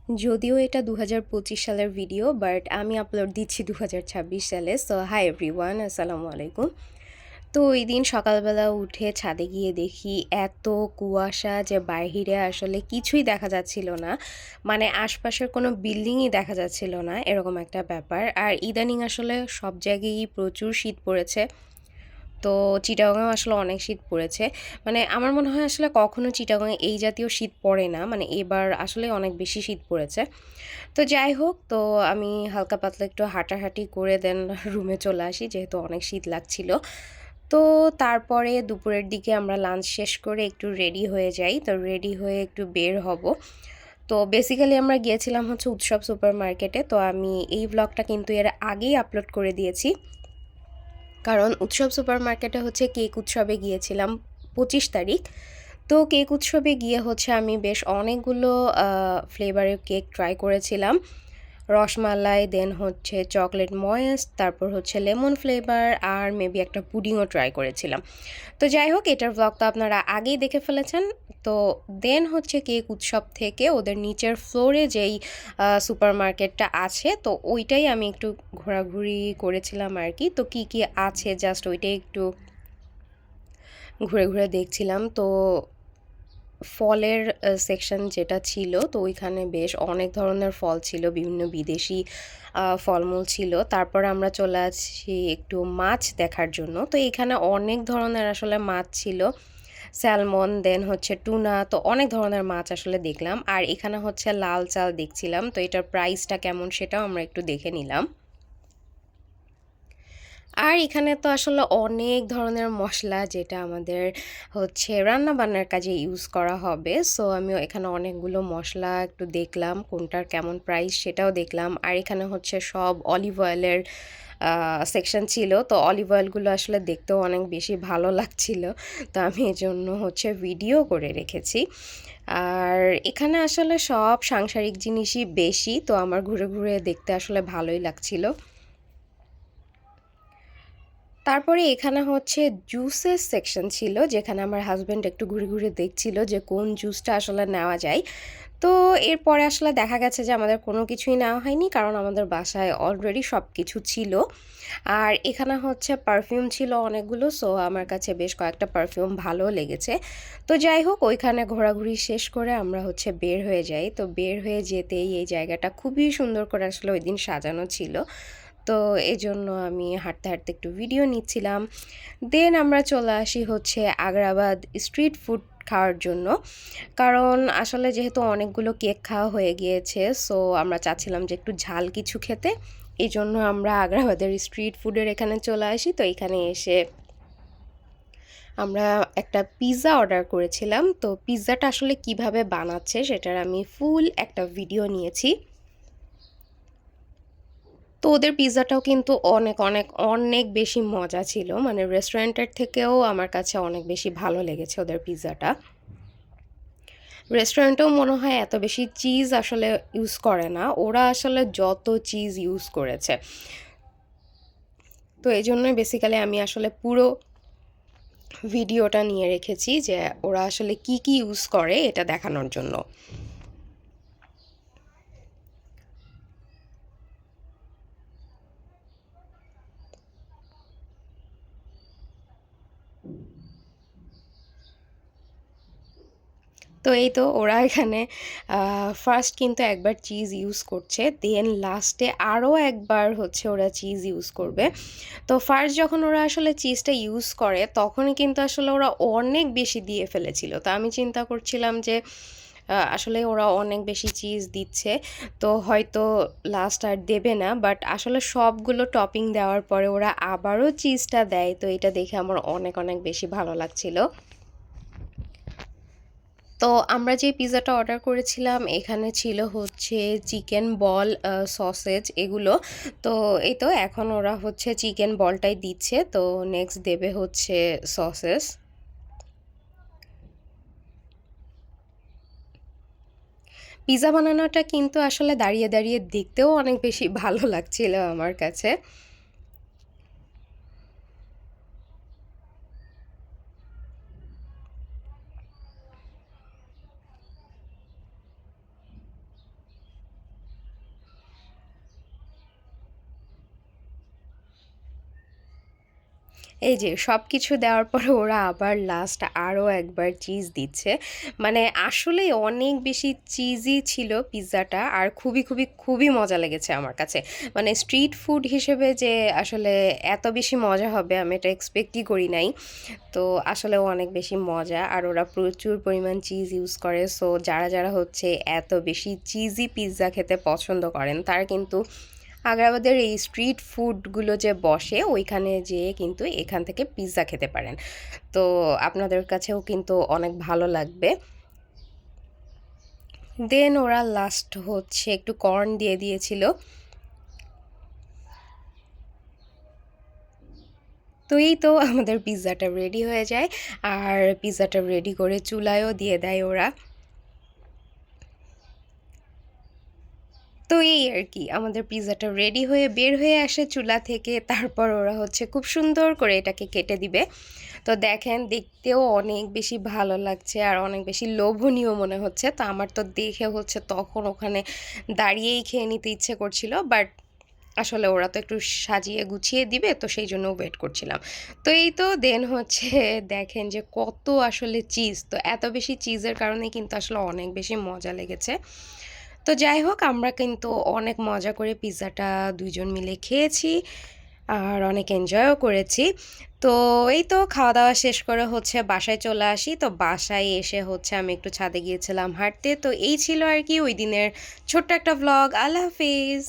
যদিও এটা ২০২৫ সালের ভিডিও বাট আমি আপলোড দিচ্ছি ২০২৬ সালে। সো হাই এভরিওয়ান, আসসালামু আলাইকুম। তো ওই দিন সকালবেলা উঠে ছাদে গিয়ে দেখি এত কুয়াশা যে বাহিরে আসলে কিছুই দেখা যাচ্ছিল না। মানে আশপাশের কোনো বিল্ডিংই দেখা যাচ্ছিল না, এরকম একটা ব্যাপার। আর ইদানিং আসলে সব জায়গায়ই প্রচুর শীত পড়েছে। তো চিটাগংয়েও আসলে অনেক শীত পড়েছে। মানে আমার মনে হয় আসলে কখনো চিটাগংয়ে এই জাতীয় শীত পড়ে না। মানে এবার আসলে অনেক বেশি শীত পড়েছে। তো যাই হোক, তো আমি হালকা পাতলা একটু হাঁটাহাঁটি করে দেন রুমে চলে আসি, যেহেতু অনেক শীত লাগছিল। তো তারপরে দুপুরের দিকে আমরা লাঞ্চ শেষ করে একটু রেডি হয়ে যাই। তো রেডি হয়ে একটু বের হব। তো বেসিক্যালি আমরা গিয়েছিলাম হচ্ছে উৎসব সুপার মার্কেটে। তো আমি এই ব্লগটা কিন্তু এর আগেই আপলোড করে দিয়েছি। কারণ উৎসব সুপার মার্কেটে হচ্ছে কেক উৎসবে গিয়েছিলাম ২৫ তারিখ। তো কেক উৎসবে গিয়ে হচ্ছে আমি বেশ অনেকগুলো ফ্লেভারের কেক ট্রাই করেছিলাম। রসমালাই, দেন হচ্ছে চকলেট ময়েস, তারপর হচ্ছে লেমন ফ্লেভার আর মেবি একটা পুডিংও ট্রাই করেছিলাম। তো যাই হোক, এটার ভ্লগটা আপনারা আগেই দেখে ফেলেছেন। তো দেন হচ্ছে কেক উৎসব থেকে ওদের নিচের ফ্লোরে যেই সুপার মার্কেটটা আছে, তো ওইটাই আমি একটু ঘোরাঘুরি করেছিলাম আর কি। তো কি কি আছে জাস্ট ওইটাই একটু ঘুরে ঘুরে দেখছিলাম। তো ফলের সেকশন যেটা ছিল, তো ওইখানে বেশ অনেক ধরনের ফল ছিল, বিভিন্ন বিদেশি ফলমূল ছিল। তারপর আমরা চলে আসছি একটু মাছ দেখার জন্য। তো এখানে অনেক ধরনের আসলে মাছ ছিল, স্যালমন, দেন হচ্ছে টুনা, তো অনেক ধরনের মাছ আসলে দেখলাম। আর এখানে হচ্ছে লাল চাল দেখছিলাম, তো এটার প্রাইসটা কেমন সেটাও আমরা একটু দেখে নিলাম। আর এখানে তো আসলে অনেক ধরনের মসলা যেটা আমাদের হচ্ছে রান্না-বান্নার কাজে ইউজ করা হবে। সো আমিও এখানে অনেকগুলো মসলা একটু দেখলাম, কোনটার কেমন প্রাইস সেটাও দেখলাম। আর এখানে হচ্ছে সব অলিভ অয়েলের সেকশন ছিল। তো অলিভ অয়েলগুলো আসলে দেখতেও অনেক বেশি ভালো লাগছিল। তো আমি এজন্য হচ্ছে ভিডিও করে রেখেছি। আর এখানে আসলে সব সাংসারিক জিনিসই বেশি। তো আমার ঘুরে, ঘুরে দেখতে আসলে ভালোই লাগছিল। তারপরে এখানে হচ্ছে জুসের সেকশন ছিল, যেখানে আমার হাসব্যান্ড একটু ঘুরে ঘুরে দেখছিল যে কোন জুসটা আসলে নেওয়া যায়। তো এরপরে আসলে দেখা গেছে যে আমাদের কোনো কিছুই নেওয়া হয়নি, কারণ আমাদের বাসায় অলরেডি সব কিছু ছিল। আর এখানে হচ্ছে পারফিউম ছিল অনেকগুলো, সো আমার কাছে বেশ কয়েকটা পারফিউম ভালো লেগেছে। তো যাই হোক, ওইখানে ঘোরাঘুরি শেষ করে আমরা হচ্ছে বের হয়ে যাই। তো বের হয়ে যেতেই এই জায়গাটা খুবই সুন্দর করে আসলে ওই দিন সাজানো ছিল। তো এজন্য আমি হাঁটতে, হাঁটতে একটু ভিডিও নিচ্ছিলাম। দেন আমরা চলে আসি হচ্ছে আগ্রাবাদ স্ট্রিট ফুড খাওয়ার জন্য। কারণ আসলে যেহেতু অনেকগুলো কেক খাওয়া হয়ে গিয়েছে, সো আমরা চাচ্ছিলাম যে একটু ঝাল কিছু খেতে। এজন্য আমরা আগ্রাবাদের স্ট্রিট ফুডের এখানে চলে আসি। তো এখানে এসে আমরা একটা পিজ্জা অর্ডার করেছিলাম। তো পিজ্জাটা আসলে কিভাবে বানাচ্ছে সেটার আমি ফুল একটা ভিডিও নিয়েছি। তো ওদের পিজ্জাটাও কিন্তু অনেক, অনেক, অনেক বেশি মজা ছিল। মানে রেস্টুরেন্টের থেকেও আমার কাছে অনেক বেশি ভালো লেগেছে ওদের পিজ্জাটা। রেস্টুরেন্টেও মনে হয় এত বেশি চিজ আসলে ইউজ করে না। ওরা আসলে যত চিজ ইউজ করেছে। তো এজন্যই বেসিক্যালি আমি আসলে পুরো ভিডিওটা নিয়ে রেখেছি যে ওরা আসলে কি, কি ইউজ করে এটা দেখানোর জন্য। তো এই তো ওরা এখানে ফার্স্ট কিন্তু একবার চিজ ইউজ করছে, দেন লাস্টে আরও একবার হচ্ছে ওরা চিজ ইউজ করবে। তো ফার্স্ট যখন ওরা আসলে চিজটা ইউজ করে তখনই কিন্তু আসলে ওরা অনেক বেশি দিয়ে ফেলেছিল। তো আমি চিন্তা করছিলাম যে আসলে ওরা অনেক বেশি চিজ দিচ্ছে, তো হয়তো লাস্ট আর দেবে না। বাট আসলে সবগুলো টপিং দেওয়ার পরে ওরা আবারও চিজটা দেয়, তো এটা দেখে আমার অনেক, অনেক বেশি ভালো লাগছিল। তো আমরা যে পিজ্জাটা অর্ডার করেছিলাম এখানে ছিল হচ্ছে চিকেন বল, সসেজ এগুলো। তো এই তো এখন ওরা হচ্ছে চিকেন বলটাই দিচ্ছে, তো নেক্সট দেবে হচ্ছে সসেস। পিজ্জা বানানোটা কিন্তু আসলে দাঁড়িয়ে দাঁড়িয়ে দেখতেও অনেক বেশি ভালো লাগছিল আমার কাছে। এই যে সবকিছু দেওয়ার পরে ওরা আবার লাস্ট আরও একবার চিজ দিচ্ছে। মানে আসলেই অনেক বেশি চিজি ছিল পিৎজাটা, আর খুবই, খুবই, খুবই মজা লেগেছে আমার কাছে। মানে স্ট্রিট ফুড হিসেবে যে আসলে এত বেশি মজা হবে আমি এটা এক্সপেক্টই করি নাই। তো আসলেও অনেক বেশি মজা, আর ওরা প্রচুর পরিমাণ চিজ ইউজ করে। সো যারা হচ্ছে এত বেশি চিজি পিৎজা খেতে পছন্দ করেন তারা কিন্তু আগ্রাবাদের এই স্ট্রিট ফুডগুলো যে বসে ওইখানে যেয়ে কিন্তু এখান থেকে পিৎজা খেতে পারেন। তো আপনাদের কাছেও কিন্তু অনেক ভালো লাগবে। দেন ওরা লাস্ট হচ্ছে একটু কর্ন দিয়ে দিয়েছিল। তো এই তো আমাদের পিৎজাটা রেডি হয়ে যায়, আর পিৎজাটা রেডি করে চুলায়ও দিয়ে দেয় ওরা। তো এই আর কি, আমাদের পিৎজাটা রেডি হয়ে বের হয়ে আসে চুলা থেকে, তারপর ওরা হচ্ছে খুব সুন্দর করে এটাকে কেটে দিবে। তো দেখেন দেখতেও অনেক বেশি ভালো লাগছে আর অনেক বেশি লোভনীয় মনে হচ্ছে। তো আমার তো দেখে হচ্ছে তখন ওখানে দাঁড়িয়েই খেয়ে নিতে ইচ্ছে করছিল, বাট আসলে ওরা তো একটু সাজিয়ে গুছিয়ে দিবে, তো সেই জন্য ওয়েট করছিলাম। তো এই তো দেন হচ্ছে দেখেন যে কত আসলে চিজ, তো এত বেশি চিজের কারণে কিন্তু আসলে অনেক বেশি মজা লেগেছে। তো যাই হোক, আমরা কিন্তু অনেক মজা করে পিৎজাটা ২ জন মিলে খেয়েছি আর অনেক এনজয়ও করেছি। তো এই তো খাওয়া-দাওয়া শেষ করে হচ্ছে বাসায় চলে আসি। তো বাসায় এসে হচ্ছে আমি একটু ছাদে গিয়েছিলাম হাঁটতে। তো এই ছিল আর কি ওই দিনের ছোট্ট একটা ভ্লগ। আল্লাহ হাফিজ।